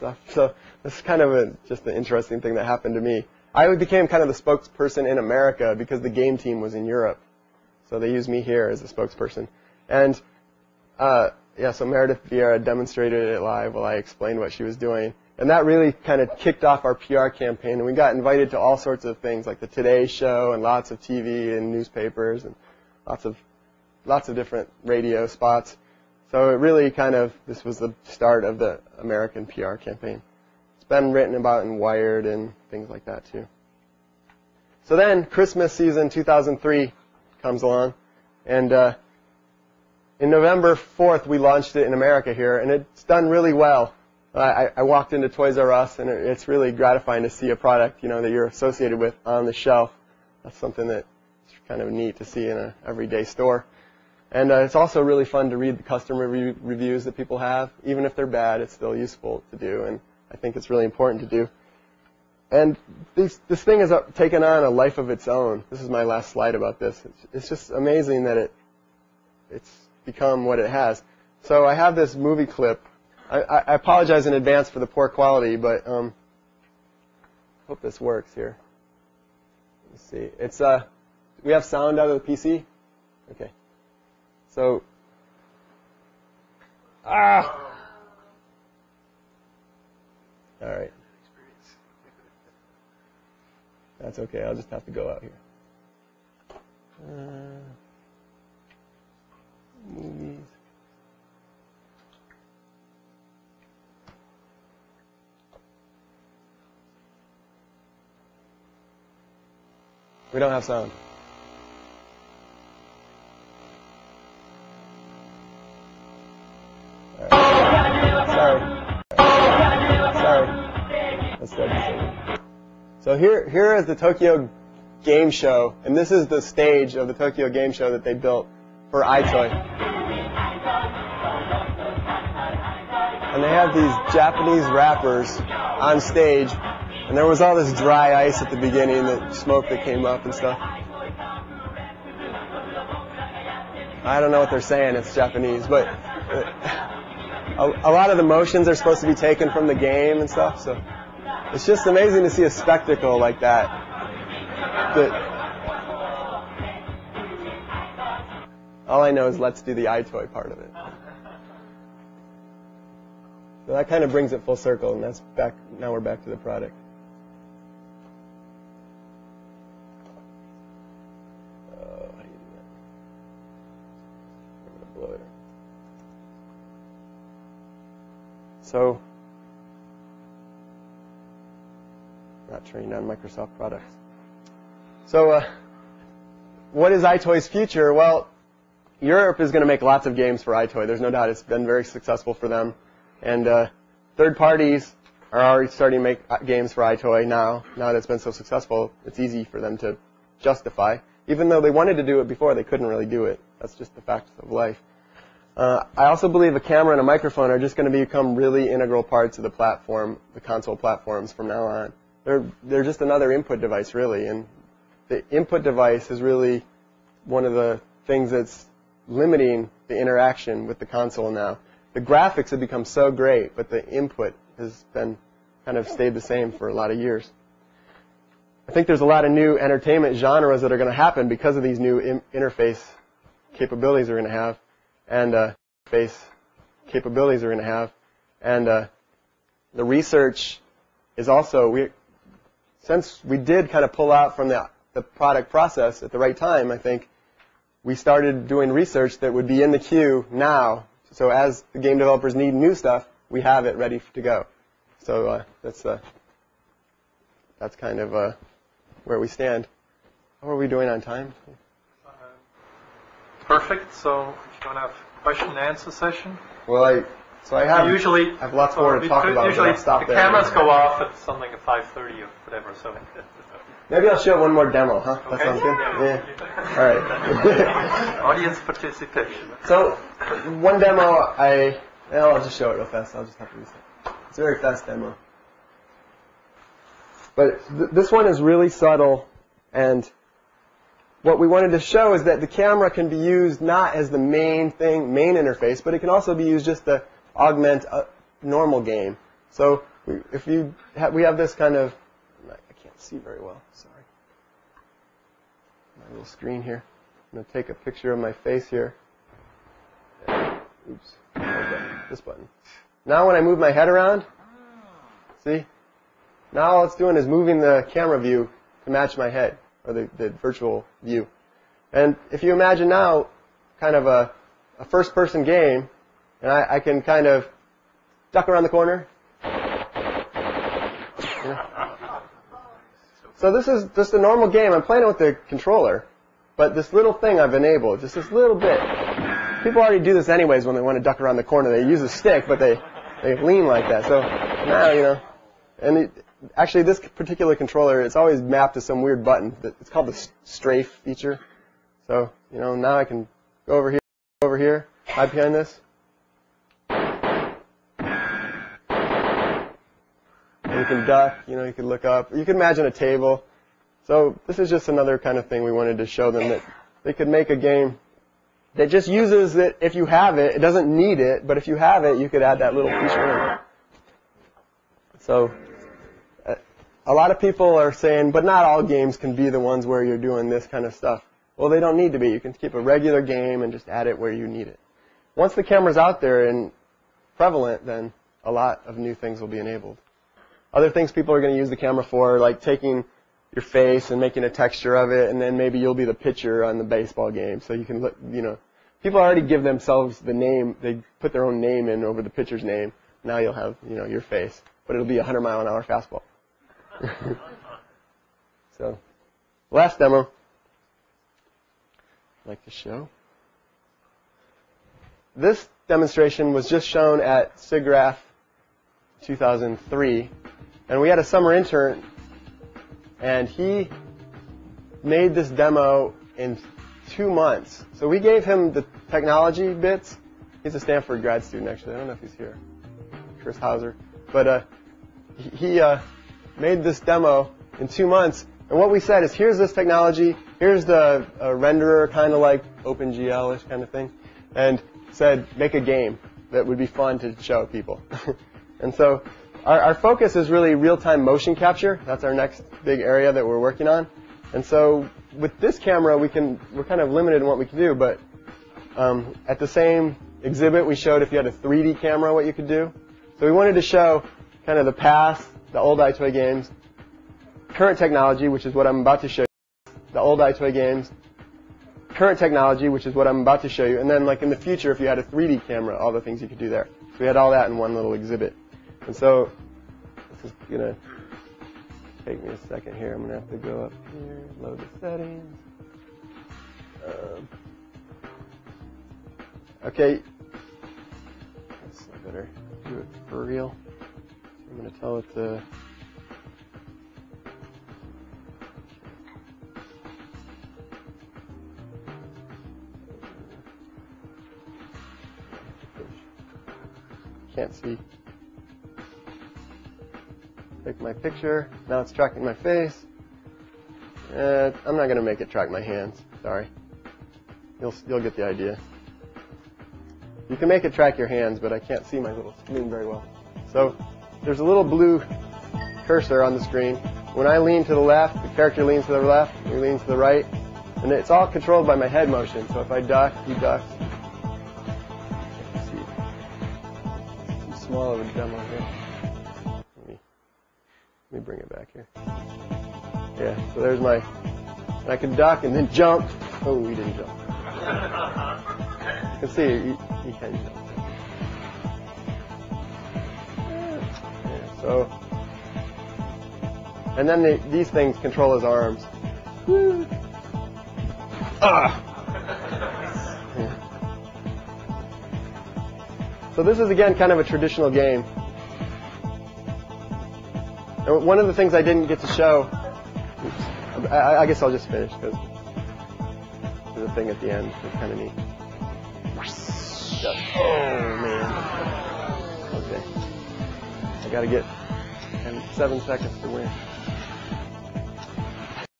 stuff. So this is kind of just an interesting thing that happened to me. I became kind of the spokesperson in America because the game team was in Europe. So they used me here as a spokesperson. And yeah, so Meredith Vieira demonstrated it live while I explained what she was doing. And that really kind of kicked off our PR campaign. And we got invited to all sorts of things like the Today Show and lots of TV and newspapers and lots of different radio spots. So it really this was the start of the American PR campaign. It's been written about in Wired and things like that too. So then Christmas season 2003 comes along, and in November 4th we launched it in America here, and it's done really well. I walked into Toys R Us, and it's really gratifying to see a product, that you're associated with on the shelf. That's something that's kind of neat to see in an everyday store. And it's also really fun to read the customer reviews that people have. Even if they're bad, it's still useful to do, and I think it's really important to do. And this thing has taken on a life of its own. This is my last slide about this. It's just amazing that it's become what it has. So I have this movie clip. I apologize in advance for the poor quality, but hope this works here. Let's see. It's we have sound out of the PC? Okay. So, all right. That's okay. I'll just have to go out here. Movies. We don't have sound. So here is the Tokyo Game Show, and this is the stage of the Tokyo Game Show that they built for EyeToy. And they have these Japanese rappers on stage, and there was all this dry ice at the beginning, the smoke that came up and stuff. I don't know what they're saying, it's Japanese, but a lot of the motions are supposed to be taken from the game and stuff, so it's just amazing to see a spectacle like that. All I know is let's do the EyeToy part of it. So that kind of brings it full circle, and that's back. Now we're back to the product. Oh, how do you do that? I'm gonna blow it. So. Not trained on Microsoft products. So what is EyeToy's future? Well, Europe is going to make lots of games for EyeToy. There's no doubt it's been very successful for them. And third parties are already starting to make games for EyeToy now. Now that it's been so successful, it's easy for them to justify. Even though they wanted to do it before, they couldn't really do it. That's just the fact of life. I also believe a camera and a microphone are just going to become really integral parts of the platform, the console platforms from now on. They're just another input device, really, and the input device is really one of the things that's limiting the interaction with the console now. The graphics have become so great, but the input has been kind of stayed the same for a lot of years. I think there's a lot of new entertainment genres that are going to happen because of these new interface capabilities we're going to have, and the research is also since we did kind of pull out from the product process at the right time, I think we started doing research that would be in the queue now. So as the game developers need new stuff, we have it ready to go. So that's kind of where we stand. How are we doing on time? Perfect. So if you don't have question and answer session. Well, I have lots more to talk about. Usually the cameras go off at something at 5:30 or whatever. So maybe I'll show one more demo, huh? That sounds good. Yeah. All right. Audience participation. So one demo, I'll just show it real fast. I'll just have to reset. It's a very fast demo. But this one is really subtle, and what we wanted to show is that the camera can be used not as the main interface, but it can also be used just to augment a normal game. So we have this kind of, I can't see very well, sorry. My little screen here. I'm going to take a picture of my face here. Oops. Okay, this button. Now when I move my head around, see? Now all it's doing is moving the camera view to match my head, or the virtual view. And if you imagine now kind of a first-person game, and I can kind of duck around the corner. So this is just a normal game. I'm playing it with the controller, but this little thing I've enabled, just this little bit. People already do this anyways when they want to duck around the corner. They use a stick, but they lean like that. So now, and actually this particular controller, it's always mapped to some weird button. It's called the strafe feature. So, now I can go over here, hide behind this. And you can duck, you can look up. You can imagine a table. So this is just another kind of thing we wanted to show them, that they could make a game that just uses it if you have it. It doesn't need it, but if you have it, you could add that little feature in. So a lot of people are saying, but not all games can be the ones where you're doing this kind of stuff. Well, they don't need to be. You can keep a regular game and just add it where you need it. Once the camera's out there and prevalent, then a lot of new things will be enabled. Other things people are going to use the camera for, like taking your face and making a texture of it, and then maybe you'll be the pitcher on the baseball game. So you can look, people already give themselves the name. They put their own name in over the pitcher's name. Now you'll have, your face, but it'll be a 100-mile-an-hour fastball. So, last demo I'd like to show. This demonstration was just shown at SIGGRAPH 2003, and we had a summer intern, and he made this demo in 2 months. So we gave him the technology bits. He's a Stanford grad student, actually. I don't know if he's here. Chris Hauser. But he made this demo in 2 months. And what we said is, here's this technology. Here's the renderer, kind of like OpenGL-ish kind of thing. And said, make a game that would be fun to show people. And so our focus is really real-time motion capture. That's our next big area that we're working on. And so with this camera, we're kind of limited in what we can do. But at the same exhibit, we showed if you had a 3D camera, what you could do. So we wanted to show kind of the past, the old EyeToy games, current technology, which is what I'm about to show you, the old EyeToy games, current technology, which is what I'm about to show you, and then like in the future, if you had a 3D camera, all the things you could do there. So we had all that in one little exhibit. And so this is going to take me a second here. I'm going to have to go up here, load the settings. Okay. Guess I better do it for real. I'm going to tell it to... Can't see. Take my picture. Now it's tracking my face. I'm not going to make it track my hands. Sorry. You'll get the idea. You can make it track your hands, but I can't see my little screen very well. So there's a little blue cursor on the screen. When I lean to the left, the character leans to the left, he leans to the right, and it's all controlled by my head motion. So if I duck, he ducks. Small of a demo here. Let me bring it back here. Yeah, so there's I can duck and then jump. Oh, he didn't jump. You can see he can jump. Yeah, so, and then these things control his arms. Woo. Ah! So this is, again, kind of a traditional game. And one of the things I didn't get to show, I guess I'll just finish because there's a thing at the end that's kind of neat. Oh, man. Okay. I got to get 7 seconds to win.